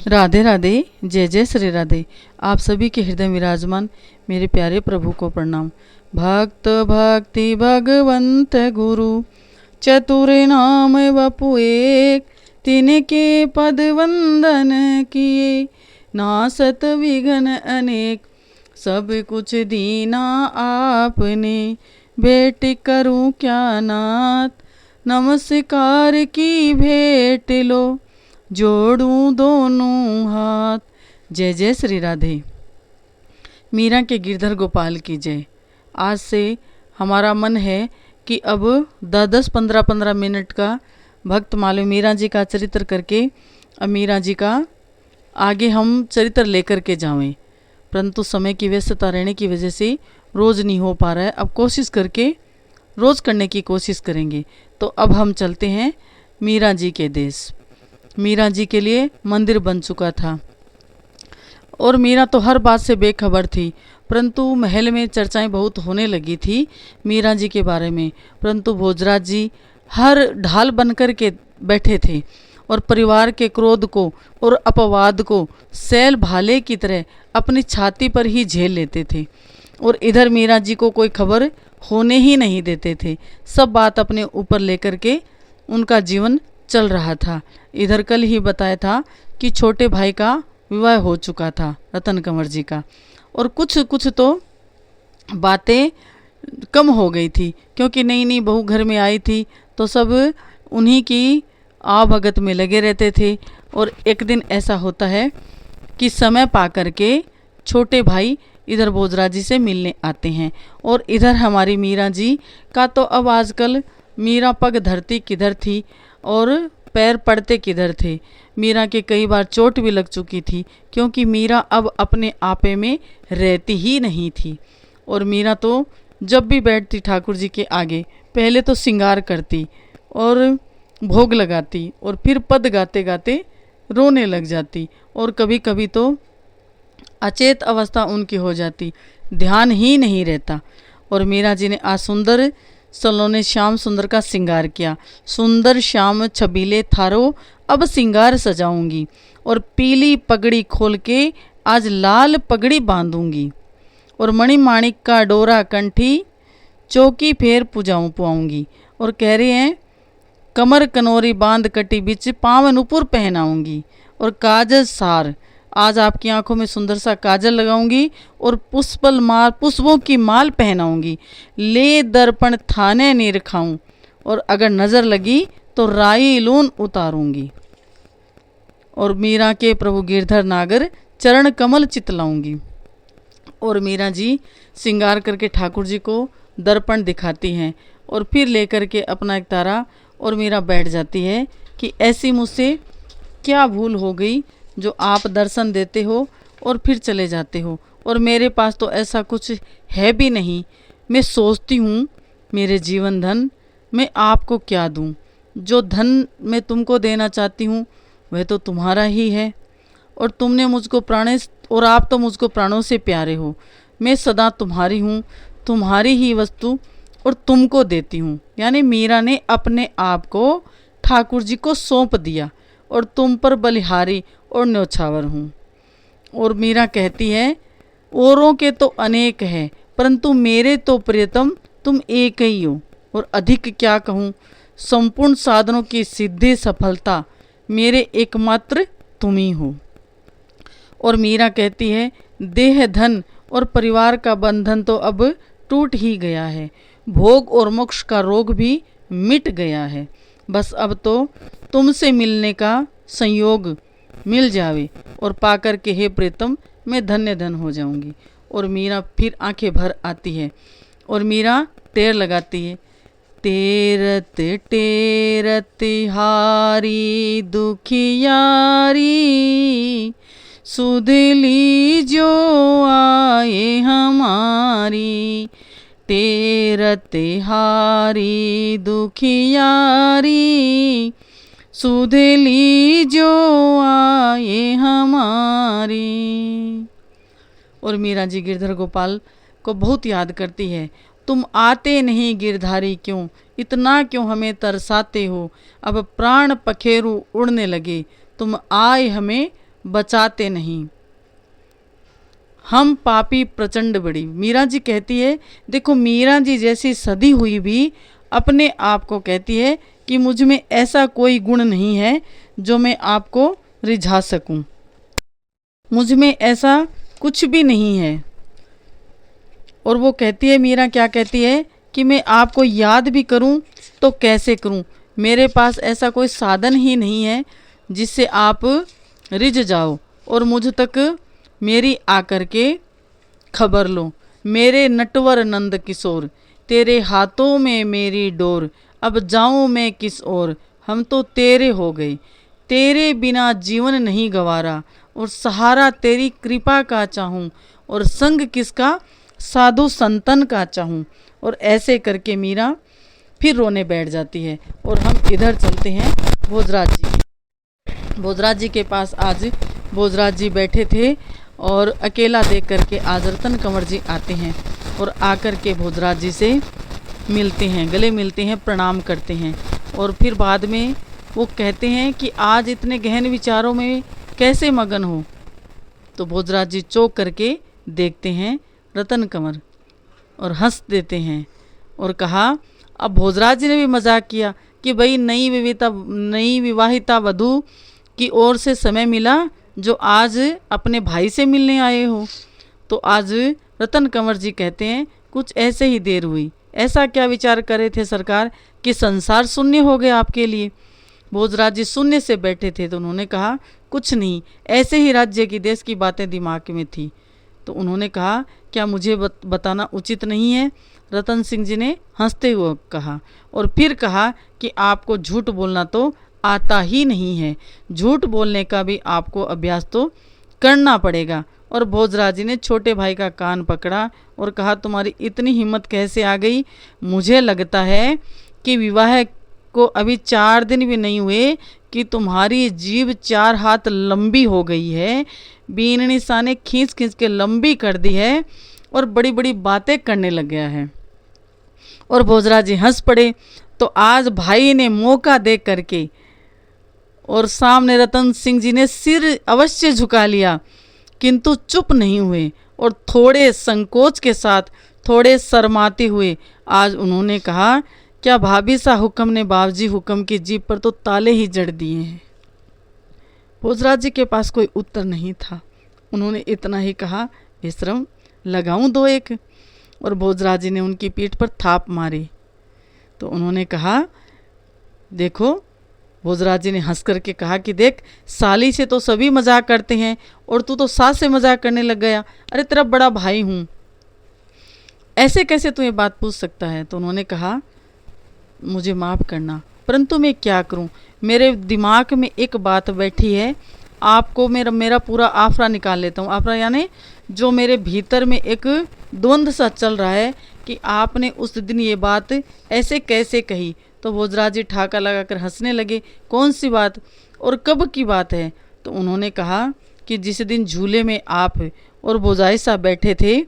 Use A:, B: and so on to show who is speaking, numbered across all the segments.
A: राधे राधे, जय जय श्री राधे। आप सभी के हृदय विराजमान मेरे प्यारे प्रभु को प्रणाम। भक्त भक्ति भगवंत गुरु, चतुर नाम वपु एक, तिनके पद वंदन किए, नासत विघ्न अनेक। सब कुछ दीना आपने, भेंट करूं क्या नाथ, नमस्कार की भेंट लो, जोड़ूं दोनों हाथ। जय जय श्री राधे। मीरा के गिरधर गोपाल की जय। आज से हमारा मन है कि अब 10-15 मिनट का भक्त मालूम मीरा जी का चरित्र करके अब मीरा जी का आगे हम चरित्र लेकर के जावें, परंतु समय की व्यस्तता रहने की वजह से रोज़ नहीं हो पा रहा है। अब कोशिश करके रोज़ करने की कोशिश करेंगे। तो अब हम चलते हैं मीरा जी के देश। मीरा जी के लिए मंदिर बन चुका था और मीरा तो हर बात से बेखबर थी, परंतु महल में चर्चाएं बहुत होने लगी थी मीरा जी के बारे में। परंतु भोजराज जी हर ढाल बनकर के बैठे थे और परिवार के क्रोध को और अपवाद को सैल भाले की तरह अपनी छाती पर ही झेल लेते थे और इधर मीरा जी को कोई खबर होने ही नहीं देते थे। सब बात अपने ऊपर लेकर के उनका जीवन चल रहा था। इधर कल ही बताया था कि छोटे भाई का विवाह हो चुका था, रतन कंवर जी का, और कुछ तो बातें कम हो गई थी क्योंकि नई नई बहू घर में आई थी तो सब उन्हीं की आवभगत में लगे रहते थे। और एक दिन ऐसा होता है कि समय पा करके छोटे भाई इधर भोजराज जी से मिलने आते हैं और इधर हमारी मीरा जी का तो अब आजकल मीरा पग धरती किधर थी और पैर पड़ते किधर थे। मीरा के कई बार चोट भी लग चुकी थी क्योंकि मीरा अब अपने आपे में रहती ही नहीं थी। और मीरा तो जब भी बैठती ठाकुर जी के आगे पहले तो श्रृंगार करती और भोग लगाती और फिर पद गाते गाते रोने लग जाती और कभी कभी तो अचेत अवस्था उनकी हो जाती, ध्यान ही नहीं रहता। और मीरा जी ने आज सुंदर सलोने श्याम सुंदर का श्रृंगार किया। सुंदर श्याम छबीले थारो अब श्रृंगार सजाऊंगी और पीली पगड़ी खोल के आज लाल पगड़ी बांधूंगी और मणिमाणिक का डोरा कंठी चौकी फेर पुआऊंगी। और कह रहे हैं कमर कनोरी बांध कटी बिच पावन नुपुर पहनाऊंगी और काजल सार, आज आपकी आंखों में सुंदर सा काजल लगाऊंगी और पुष्पों की माल पहनाऊंगी। ले दर्पण थाने नहीं रखाऊं और अगर नज़र लगी तो राई लून उतारूंगी और मीरा के प्रभु गिरधर नागर चरण कमल चितलाऊंगी। और मीरा जी श्रृंगार करके ठाकुर जी को दर्पण दिखाती हैं और फिर लेकर के अपना एक तारा और मीरा बैठ जाती है कि ऐसी मुझसे क्या भूल हो गई जो आप दर्शन देते हो और फिर चले जाते हो और मेरे पास तो ऐसा कुछ है भी नहीं। मैं सोचती हूँ मेरे जीवन धन मैं आपको क्या दूँ, जो धन मैं तुमको देना चाहती हूँ वह तो तुम्हारा ही है और तुमने मुझको और आप तो मुझको प्राणों से प्यारे हो। मैं सदा तुम्हारी हूँ, तुम्हारी ही वस्तु और तुमको देती हूँ। यानी मीरा ने अपने आप को ठाकुर जी को सौंप दिया और तुम पर बलिहारी और न्योछावर हूँ। और मीरा कहती है औरों के तो अनेक हैं परंतु मेरे तो प्रियतम तुम एक ही हो और अधिक क्या कहूँ, संपूर्ण साधनों की सिद्धि सफलता मेरे एकमात्र तुम ही हो। और मीरा कहती है देह धन और परिवार का बंधन तो अब टूट ही गया है, भोग और मोक्ष का रोग भी मिट गया है, बस अब तो तुमसे मिलने का संयोग मिल जावे और पाकर के हे प्रीतम मैं धन्य धन हो जाऊंगी। और मीरा फिर आंखें भर आती है और मीरा टेर लगाती है, तेरत टेरत हारी दुखियारी, सुध लीजो आए हमारी, तेरत हारी दुखियारी, सुध लीजो आए हमारी। और मीरा जी गिरधर गोपाल को बहुत याद करती है। तुम आते नहीं गिरधारी क्यों, इतना क्यों हमें तरसाते हो, अब प्राण पखेरु उड़ने लगे, तुम आए हमें बचाते नहीं। हम पापी प्रचंड बड़ी। मीरा जी कहती है, देखो मीरा जी जैसी सदी हुई भी अपने आप को कहती है कि मुझ में ऐसा कोई गुण नहीं है जो मैं आपको रिझा सकूं, मुझ में ऐसा कुछ भी नहीं है। और वो कहती है, मीरा क्या कहती है कि मैं आपको याद भी करूं तो कैसे करूं, मेरे पास ऐसा कोई साधन ही नहीं है जिससे आप रिझ जाओ और मुझ तक मेरी आकर के खबर लो। मेरे नटवर नंद किशोर, तेरे हाथों में मेरी डोर, अब जाऊं मैं किस ओर, हम तो तेरे हो गए। तेरे बिना जीवन नहीं गवारा, और सहारा तेरी कृपा का चाहूं, और संग किसका, साधु संतन का चाहूं। और ऐसे करके मीरा फिर रोने बैठ जाती है। और हम इधर चलते हैं भोजराज जी। भोजराज जी के पास आज भोजराज जी बैठे थे और अकेला देख करके आज रतन कंवर जी आते हैं और आकर के भोजराज जी से मिलते हैं, गले मिलते हैं, प्रणाम करते हैं। और फिर बाद में वो कहते हैं कि आज इतने गहन विचारों में कैसे मगन हो। तो भोजराज जी चौंक करके देखते हैं रतन कंवर और हंस देते हैं और कहा, अब भोजराज जी ने भी मजाक किया कि भाई नई विवाहिता वधू की ओर से समय मिला जो आज अपने भाई से मिलने आए हो। तो आज रतन कंवर जी कहते हैं, कुछ ऐसे ही देर हुई। ऐसा क्या विचार करे थे सरकार कि संसार शून्य हो गया आपके लिए। भोजराज जी शून्य से बैठे थे तो उन्होंने कहा, कुछ नहीं, ऐसे ही राज्य की देश की बातें दिमाग में थी। तो उन्होंने कहा, क्या मुझे बताना उचित नहीं है। रतन सिंह जी ने हंसते हुए कहा और फिर कहा कि आपको झूठ बोलना तो आता ही नहीं है, झूठ बोलने का भी आपको अभ्यास तो करना पड़ेगा। और भोजराज जी ने छोटे भाई का कान पकड़ा और कहा, तुम्हारी इतनी हिम्मत कैसे आ गई। मुझे लगता है कि विवाह को अभी 4 दिन भी नहीं हुए कि तुम्हारी जीभ 4 हाथ लंबी हो गई है, बीननी सा ने खींच खींच के लंबी कर दी है और बड़ी बड़ी बातें करने लग गया है। और भोजराज जी हंस पड़े। तो आज भाई ने मौका देख करके और सामने रतन सिंह जी ने सिर अवश्य झुका लिया, किंतु चुप नहीं हुए और थोड़े संकोच के साथ, थोड़े शर्माते हुए आज उन्होंने कहा, क्या भाभी सा हुक्म ने बाबजी हुक्म की जीभ पर तो ताले ही जड़ दिए हैं। भोजराज जी के पास कोई उत्तर नहीं था। उन्होंने इतना ही कहा, विश्रम लगाऊं 2 एक। और भोजराज जी ने उनकी पीठ पर थाप मारी। तो उन्होंने कहा, देखो, भोजराज जी ने हंस करके कहा कि देख, साली से तो सभी मजाक करते हैं और तू तो सास से मजाक करने लग गया। अरे तेरा बड़ा भाई हूँ, ऐसे कैसे तू ये बात पूछ सकता है। तो उन्होंने कहा, मुझे माफ़ करना, परंतु मैं क्या करूं, मेरे दिमाग में एक बात बैठी है। आपको मेरा पूरा आफरा निकाल लेता हूँ। आफरा यानी जो मेरे भीतर में एक द्वंद्व सा चल रहा है कि आपने उस दिन ये बात ऐसे कैसे कही। तो भोजराज जी ठाका लगाकर हंसने लगे, कौन सी बात और कब की बात है। तो उन्होंने कहा कि जिस दिन झूले में आप और भोजाई साहब बैठे थे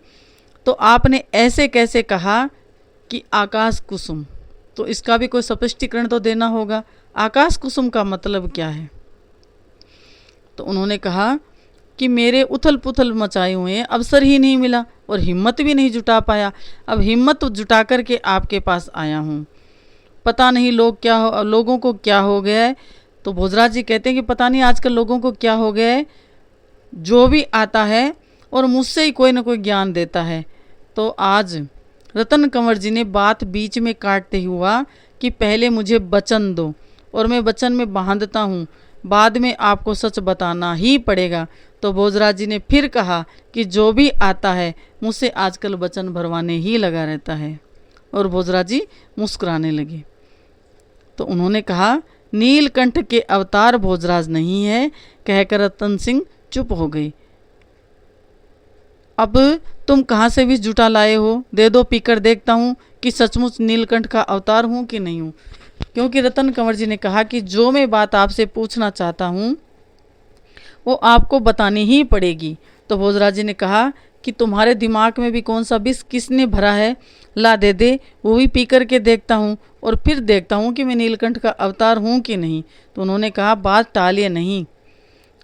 A: तो आपने ऐसे कैसे कहा कि आकाश कुसुम। तो इसका भी कोई स्पष्टीकरण तो देना होगा, आकाश कुसुम का मतलब क्या है। तो उन्होंने कहा कि मेरे उथल पुथल मचाए हुए हैं, अवसर ही नहीं मिला और हिम्मत भी नहीं जुटा पाया। अब हिम्मत जुटा करके आपके पास आया हूँ, पता नहीं लोगों को क्या हो गया है। तो भोजराज जी कहते हैं कि पता नहीं आजकल लोगों को क्या हो गया है, जो भी आता है और मुझसे ही कोई ना कोई ज्ञान देता है। तो आज रतन कंवर जी ने बात बीच में काटते हुआ कि पहले मुझे वचन दो और मैं वचन में बांधता हूँ, बाद में आपको सच बताना ही पड़ेगा। तो भोजराज जी ने फिर कहा कि जो भी आता है मुझसे आजकल वचन भरवाने ही लगा रहता है। और भोजराज जी मुस्कुराने लगे। तो उन्होंने कहा, नीलकंठ के अवतार भोजराज नहीं है, कहकर रतन सिंह चुप हो गई। अब तुम कहाँ से भी जुटा लाए हो, दे दो पीकर देखता हूँ कि सचमुच नीलकंठ का अवतार हूँ कि नहीं हूँ। क्योंकि रतन कंवर जी ने कहा कि जो मैं बात आपसे पूछना चाहता हूँ वो आपको बतानी ही पड़ेगी। तो भोजराज जी ने कहा कि तुम्हारे दिमाग में भी कौन सा विष किसने भरा है, ला दे, वो भी पी कर के देखता हूँ और फिर देखता हूँ कि मैं नीलकंठ का अवतार हूँ कि नहीं। तो उन्होंने कहा, बात टालिए नहीं,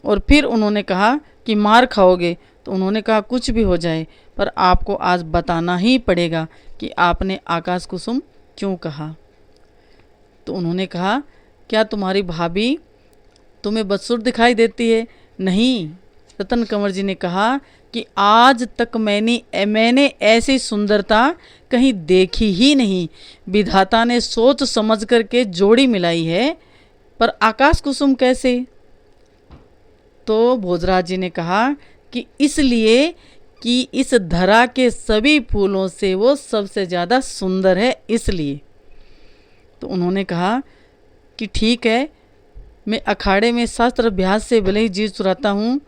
A: और फिर उन्होंने कहा कि मार खाओगे। तो उन्होंने कहा कुछ भी हो जाए, पर आपको आज बताना ही पड़ेगा कि आपने आकाश कुसुम क्यों कहा। तो उन्होंने कहा क्या तुम्हारी भाभी तुम्हें बदसूरत दिखाई देती है? नहीं। रतन कंवर जी ने कहा कि आज तक मैंने ऐसी सुंदरता कहीं देखी ही नहीं। विधाता ने सोच समझ करके जोड़ी मिलाई है, पर आकाश कुसुम कैसे? तो भोजराज जी ने कहा कि इसलिए कि इस धरा के सभी फूलों से वो सबसे ज़्यादा सुंदर है, इसलिए। तो उन्होंने कहा कि ठीक है, मैं अखाड़े में शास्त्र अभ्यास से भले ही जी चुराता हूँ,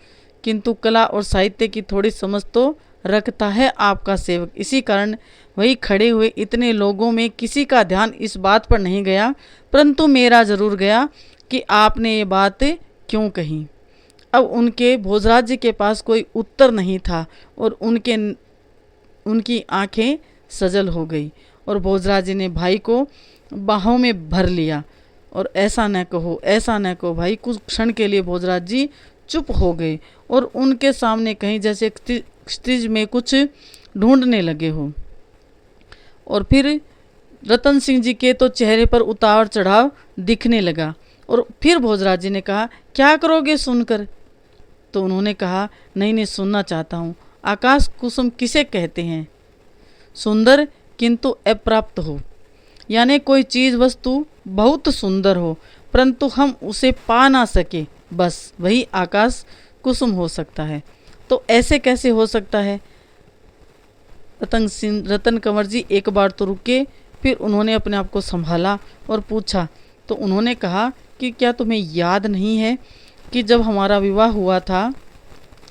A: किंतु कला और साहित्य की थोड़ी समझ तो रखता है आपका सेवक। इसी कारण वही खड़े हुए इतने लोगों में किसी का ध्यान इस बात पर नहीं गया, परंतु मेरा ज़रूर गया कि आपने ये बात क्यों कही। अब उनके भोजराज जी के पास कोई उत्तर नहीं था और उनकी आंखें सजल हो गई और भोजराज जी ने भाई को बाहों में भर लिया और ऐसा न कहो, ऐसा न कहो भाई। कुछ क्षण के लिए भोजराज जी चुप हो गए और उनके सामने कहीं जैसे क्षितिज में कुछ ढूंढने लगे हो। और फिर रतन सिंह जी के तो चेहरे पर उतार चढ़ाव दिखने लगा और फिर भोजराज जी ने कहा क्या करोगे सुनकर? तो उन्होंने कहा नहीं सुनना चाहता हूँ। आकाश कुसुम किसे कहते हैं? सुंदर किंतु अप्राप्त हो, यानी कोई चीज़ वस्तु बहुत सुंदर हो परंतु हम उसे पा ना सके, बस वही आकाश कुसुम हो सकता है। तो ऐसे कैसे हो सकता है? रतन कंवर जी एक बार तो रुके, फिर उन्होंने अपने आप को संभाला और पूछा। तो उन्होंने कहा कि क्या तुम्हें याद नहीं है कि जब हमारा विवाह हुआ था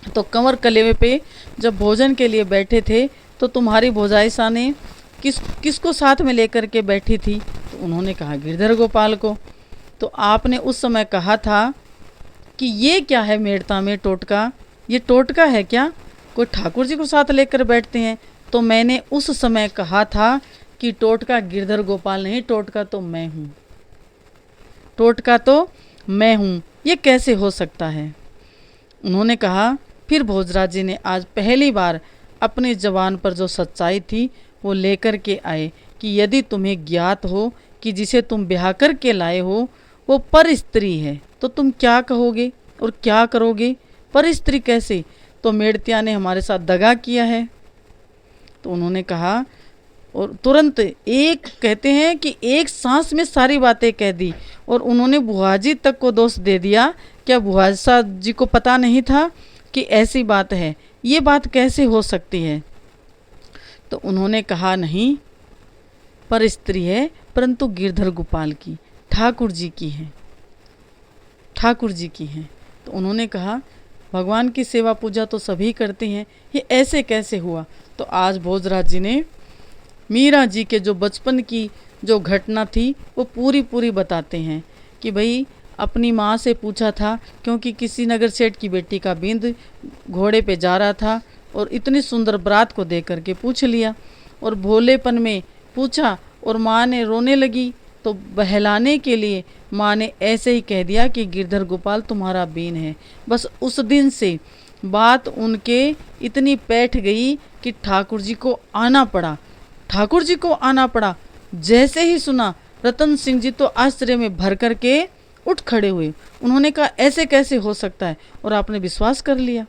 A: तो कंवर कलेवे पे जब भोजन के लिए बैठे थे तो तुम्हारी भौजाइसा ने किसको साथ में लेकर के बैठी थी? तो उन्होंने कहा गिरधर गोपाल को। तो आपने उस समय कहा था कि ये क्या है मेड़ता में टोटका, ये टोटका है क्या? कोई ठाकुर जी को साथ लेकर बैठते हैं? तो मैंने उस समय कहा था कि टोटका गिरधर गोपाल नहीं, टोटका तो मैं हूँ, टोटका तो मैं हूँ, ये कैसे हो सकता है? उन्होंने कहा। फिर भोजराज जी ने आज पहली बार अपनी जबान पर जो सच्चाई थी वो लेकर के आए कि यदि तुम्हें ज्ञात हो कि जिसे तुम ब्याह करके लाए हो वो पर स्त्री है तो तुम क्या कहोगे और क्या करोगे? पर स्त्री कैसे? तो मेड़तिया ने हमारे साथ दगा किया है। तो उन्होंने कहा और तुरंत एक कहते हैं कि एक सांस में सारी बातें कह दी और उन्होंने बुआजी तक को दोष दे दिया। क्या बुआसा जी को पता नहीं था कि ऐसी बात है? ये बात कैसे हो सकती है? तो उन्होंने कहा नहीं, पर स्त्री है परंतु गिरधर गोपाल की, ठाकुर जी की है, ठाकुर जी की है। तो उन्होंने कहा भगवान की सेवा पूजा तो सभी करते हैं, ये ऐसे कैसे हुआ? तो आज भोजराज जी ने मीरा जी के जो बचपन की जो घटना थी वो पूरी बताते हैं कि भाई अपनी माँ से पूछा था, क्योंकि किसी नगर सेठ की बेटी का बिंद घोड़े पे जा रहा था और इतनी सुंदर बरात को देख करके पूछ लिया और भोलेपन में पूछा और माँ ने रोने लगी। तो बहलाने के लिए माँ ने ऐसे ही कह दिया कि गिरधर गोपाल तुम्हारा बीन है। बस उस दिन से बात उनके इतनी बैठ गई कि ठाकुर जी को आना पड़ा, ठाकुर जी को आना पड़ा। जैसे ही सुना रतन सिंह जी तो आश्चर्य में भर करके उठ खड़े हुए। उन्होंने कहा ऐसे कैसे हो सकता है? और आपने विश्वास कर लिया,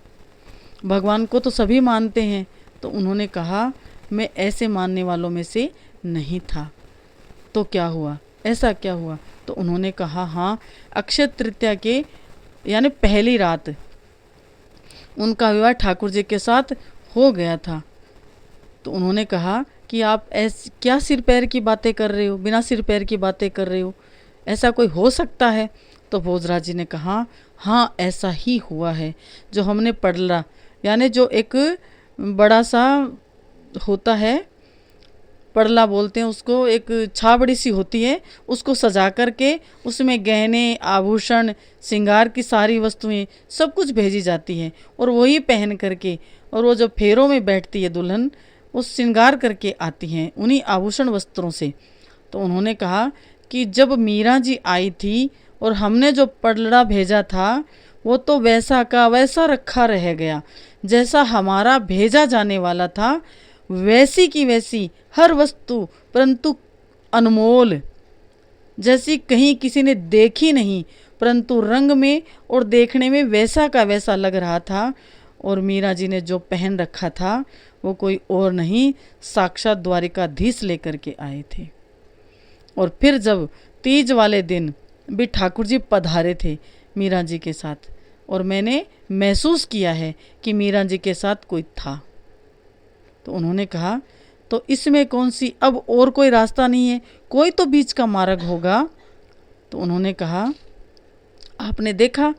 A: भगवान को तो सभी मानते हैं। तो उन्होंने कहा मैं ऐसे मानने वालों में से नहीं था। तो क्या हुआ, ऐसा क्या हुआ? तो उन्होंने कहा हाँ, अक्षय तृतीया के यानी पहली रात उनका विवाह ठाकुर जी के साथ हो गया था। तो उन्होंने कहा कि आप क्या सिर पैर की बातें कर रहे हो, बिना सिर पैर की बातें कर रहे हो, ऐसा कोई हो सकता है? तो भोजराज जी ने कहा हाँ ऐसा ही हुआ है। जो हमने पड़ला यानी जो एक बड़ा सा होता है, पड़ला बोलते हैं उसको, एक छाबड़ी सी होती है, उसको सजा करके उसमें गहने आभूषण श्रृंगार की सारी वस्तुएं सब कुछ भेजी जाती हैं और वही पहन करके, और वो जब फेरों में बैठती है दुल्हन वो श्रृंगार करके आती हैं उन्हीं आभूषण वस्त्रों से। तो उन्होंने कहा कि जब मीरा जी आई थी और हमने जो पड़ला भेजा था वो तो वैसा का वैसा रखा रह गया, जैसा हमारा भेजा जाने वाला था, वैसी की वैसी हर वस्तु, परंतु अनमोल, जैसी कहीं किसी ने देखी नहीं, परंतु रंग में और देखने में वैसा का वैसा लग रहा था। और मीरा जी ने जो पहन रखा था वो कोई और नहीं, साक्षात द्वारिकाधीश लेकर के आए थे। और फिर जब तीज वाले दिन भी ठाकुर जी पधारे थे मीरा जी के साथ, और मैंने महसूस किया है कि मीरा जी के साथ कोई था। तो उन्होंने कहा, तो इसमें कौन सी अब और कोई रास्ता नहीं है, कोई तो बीच का मार्ग होगा। तो उन्होंने कहा, आपने देखा?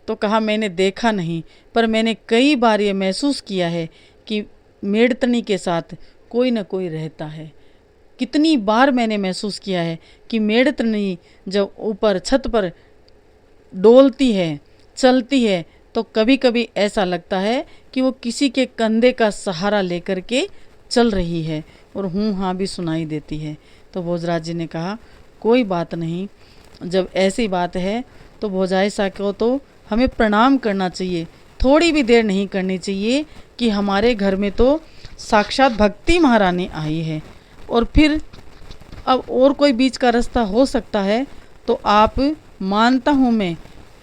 A: तो कहा, मैंने देखा नहीं, पर मैंने कई बार ये महसूस किया है कि मेड़तनी के साथ कोई न कोई रहता है। कितनी बार मैंने महसूस किया है कि मेड़तनी जब ऊपर छत पर डोलती है, चलती है, तो कभी कभी ऐसा लगता है कि वो किसी के कंधे का सहारा लेकर के चल रही है, और हूँ हाँ भी सुनाई देती है। तो भोजराज जी ने कहा, कोई बात नहीं, जब ऐसी बात है तो भोजाई सा को तो हमें प्रणाम करना चाहिए, थोड़ी भी देर नहीं करनी चाहिए कि हमारे घर में तो साक्षात भक्ति महारानी आई है, और फिर अब और कोई बीच का रास्ता हो सकता है तो आप मानता हूँ मैं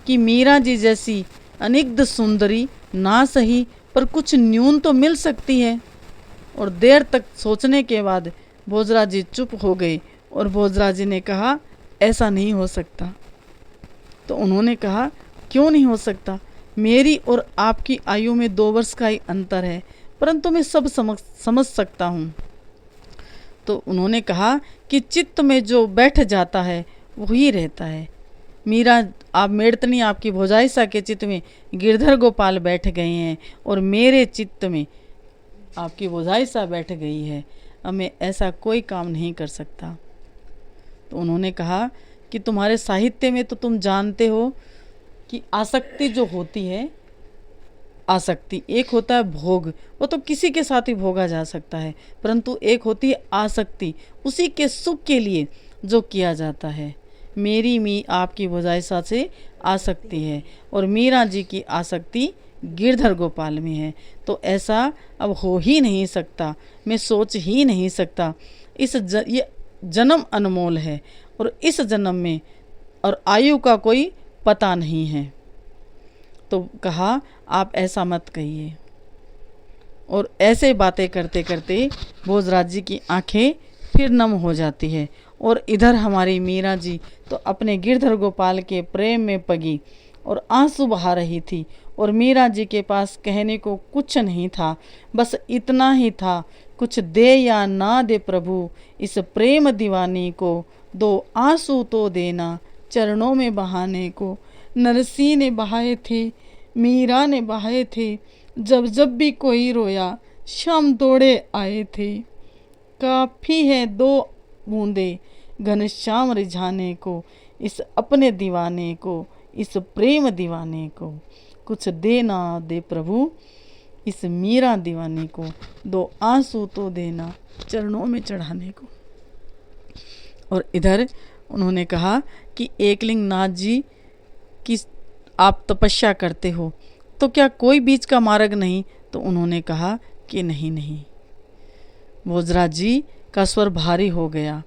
A: कि मीरा जी जैसी अनिग्ध सुंदरी ना सही पर कुछ न्यून तो मिल सकती है। और देर तक सोचने के बाद भोजराज जी चुप हो गए, और भोजराज जी ने कहा, ऐसा नहीं हो सकता। तो उन्होंने कहा, क्यों नहीं हो सकता? मेरी और आपकी आयु में 2 वर्ष का ही अंतर है, परंतु मैं सब समझ सकता हूँ। तो उन्होंने कहा कि चित्त में जो बैठ जाता है वही रहता है। मीरा, आप मेड़तनी आपकी भोजाई सा के चित्त में गिरधर गोपाल बैठ गए हैं, और मेरे चित्त में आपकी भोजाई सा बैठ गई है। अब मैं ऐसा कोई काम नहीं कर सकता। तो उन्होंने कहा कि तुम्हारे साहित्य में तो तुम जानते हो कि आसक्ति जो होती है, आसक्ति एक होता है भोग, वो तो किसी के साथ ही भोगा जा सकता है, परंतु एक होती है आसक्ति, उसी के सुख के लिए जो किया जाता है। मेरी मी आपकी भोजाई सा से आसक्ति है, और मीरा जी की आसक्ति गिरधर गोपाल में है। तो ऐसा अब हो ही नहीं सकता, मैं सोच ही नहीं सकता। ये जन्म अनमोल है, और इस जन्म में और आयु का कोई पता नहीं है। तो कहा, आप ऐसा मत कहिए। और ऐसे बातें करते करते भोजराज जी की आंखें फिर नम हो जाती है, और इधर हमारी मीरा जी तो अपने गिरधर गोपाल के प्रेम में पगी और आंसू बहा रही थी। और मीरा जी के पास कहने को कुछ नहीं था, बस इतना ही था, कुछ दे या ना दे प्रभु इस प्रेम दीवानी को, 2 आंसू तो देना चरणों में बहाने को। नरसी ने बहाए थे, मीरा ने बहाए थे, जब जब भी कोई रोया श्याम दौड़े आए थे। काफ़ी है 2 बूंदे घनश्याम रिझाने को, इस अपने दीवाने को, इस प्रेम दीवाने को। कुछ दे ना दे प्रभु इस मीरा दीवानी को, 2 आंसू तो देना चरणों में चढ़ाने को। और इधर उन्होंने कहा कि एकलिंग नाथ जी की आप तपस्या करते हो, तो क्या कोई बीच का मार्ग नहीं? तो उन्होंने कहा कि नहीं। भोजराज जी का स्वर भारी हो गया।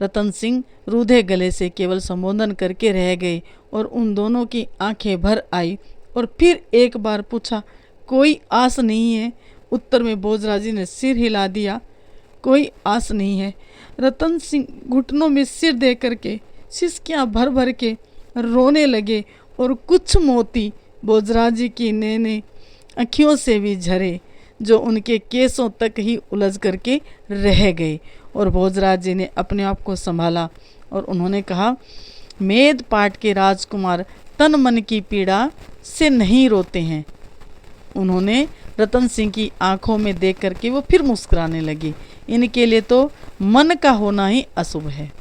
A: रतन सिंह रूधे गले से केवल संबोधन करके रह गए, और उन दोनों की आंखें भर आई, और फिर एक बार पूछा, कोई आस नहीं है? उत्तर में भोजराज जी ने सिर हिला दिया, कोई आस नहीं है। रतन सिंह घुटनों में सिर दे करके सिसकियां भर भर के रोने लगे, और कुछ मोती भोजराज जी की नैने अखियों से भी झरे, जो उनके केसों तक ही उलझ करके रह गए। और भोजराज जी ने अपने आप को संभाला, और उन्होंने कहा, मेद पाट के राजकुमार तन मन की पीड़ा से नहीं रोते हैं। उन्होंने रतन सिंह की आंखों में देख करके वो फिर मुस्कुराने लगे। इनके लिए तो मन का होना ही अशुभ है,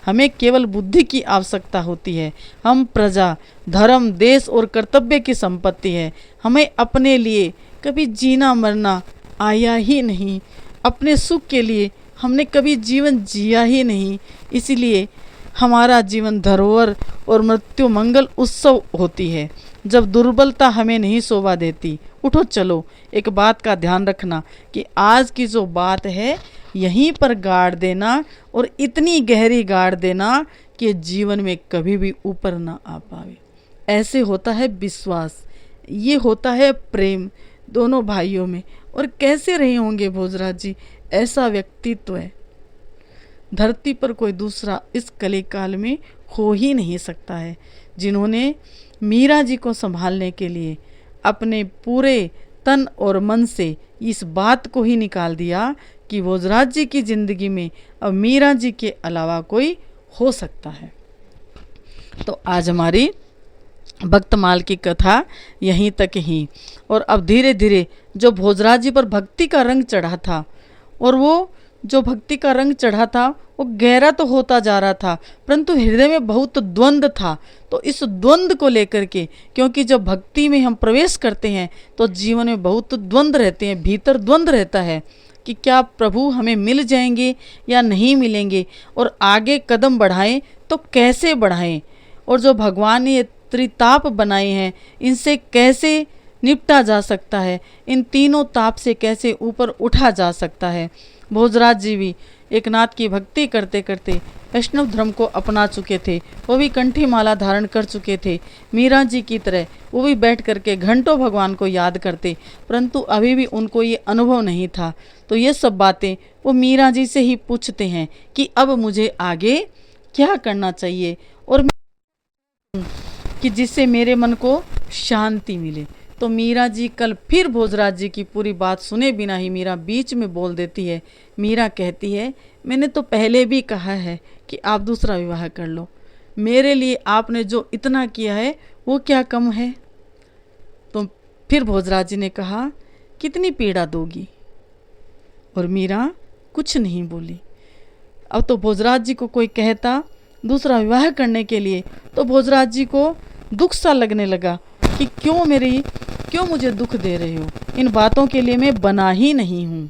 A: हमें केवल बुद्धि की आवश्यकता होती है। हम प्रजा, धर्म, देश और कर्तव्य की संपत्ति है। हमें अपने लिए कभी जीना मरना आया ही नहीं, अपने सुख के लिए हमने कभी जीवन जिया ही नहीं। इसलिए हमारा जीवन धरोहर और मृत्यु मंगल उत्सव होती है। जब दुर्बलता हमें नहीं शोभा देती। उठो चलो, एक बात का ध्यान रखना कि आज की जो बात है यहीं पर गाड़ देना, और इतनी गहरी गाड़ देना कि जीवन में कभी भी ऊपर ना आ पावे। ऐसे होता है विश्वास, ये होता है प्रेम दोनों भाइयों में। और कैसे रहे होंगे भोजराज जी, ऐसा व्यक्तित्व है धरती पर कोई दूसरा इस कलिकाल में हो ही नहीं सकता है, जिन्होंने मीरा जी को संभालने के लिए अपने पूरे तन और मन से इस बात को ही निकाल दिया कि भोजराज जी की ज़िंदगी में अब मीरा जी के अलावा कोई हो सकता है। तो आज हमारी भक्तमाल की कथा यहीं तक ही। और अब धीरे धीरे जो भोजराज जी पर भक्ति का रंग चढ़ा था, और वो जो भक्ति का रंग चढ़ा था वो गहरा तो होता जा रहा था, परंतु हृदय में बहुत द्वंद्व था। तो इस द्वंद्व को लेकर के, क्योंकि जब भक्ति में हम प्रवेश करते हैं तो जीवन में बहुत द्वंद्व रहते हैं, भीतर द्वंद्व रहता है कि क्या प्रभु हमें मिल जाएंगे या नहीं मिलेंगे, और आगे कदम बढ़ाएं तो कैसे बढ़ाएं, और जो भगवान ने ये त्रिताप बनाए हैं इनसे कैसे निपटा जा सकता है, इन तीनों ताप से कैसे ऊपर उठा जा सकता है। भोजराज जी भी एक नाथ की भक्ति करते करते वैष्णव धर्म को अपना चुके थे, वो भी कंठी माला धारण कर चुके थे। मीरा जी की तरह वो भी बैठ करके घंटों भगवान को याद करते, परंतु अभी भी उनको ये अनुभव नहीं था। तो ये सब बातें वो मीरा जी से ही पूछते हैं कि अब मुझे आगे क्या करना चाहिए, और कि जिससे मेरे मन को शांति मिले। तो मीरा जी कल फिर भोजराज जी की पूरी बात सुने बिना ही मीरा बीच में बोल देती है। मीरा कहती है, मैंने तो पहले भी कहा है कि आप दूसरा विवाह कर लो, मेरे लिए आपने जो इतना किया है वो क्या कम है। तो फिर भोजराज जी ने कहा, कितनी पीड़ा दोगी, और मीरा कुछ नहीं बोली। अब तो भोजराज जी को कोई कहता दूसरा विवाह करने के लिए तो भोजराज जी को दुख सा लगने लगा कि क्यों मुझे दुख दे रहे हो, इन बातों के लिए मैं बना ही नहीं हूँ।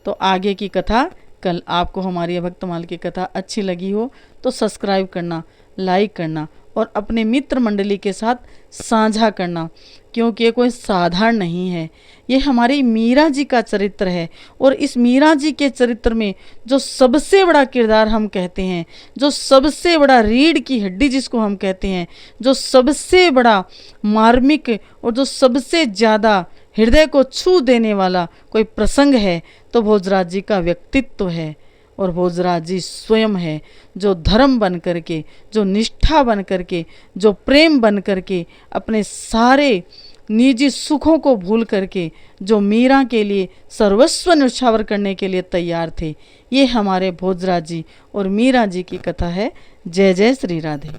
A: तो आगे की कथा कल आपको हमारी भक्तमाल की कथा अच्छी लगी हो तो सब्सक्राइब करना, लाइक करना और अपने मित्र मंडली के साथ साझा करना, क्योंकि ये कोई साधारण नहीं है। ये हमारी मीरा जी का चरित्र है, और इस मीरा जी के चरित्र में जो सबसे बड़ा किरदार हम कहते हैं, जो सबसे बड़ा रीढ़ की हड्डी जिसको हम कहते हैं, जो सबसे बड़ा मार्मिक और जो सबसे ज़्यादा हृदय को छू देने वाला कोई प्रसंग है तो भोजराज जी का व्यक्तित्व है। और भोजराज जी स्वयं है जो धर्म बन करके, जो निष्ठा बन करके, जो प्रेम बन करके, अपने सारे निजी सुखों को भूल करके जो मीरा के लिए सर्वस्व न्यौछावर करने के लिए तैयार थे। ये हमारे भोजराज जी और मीरा जी की कथा है। जय जय श्री राधे।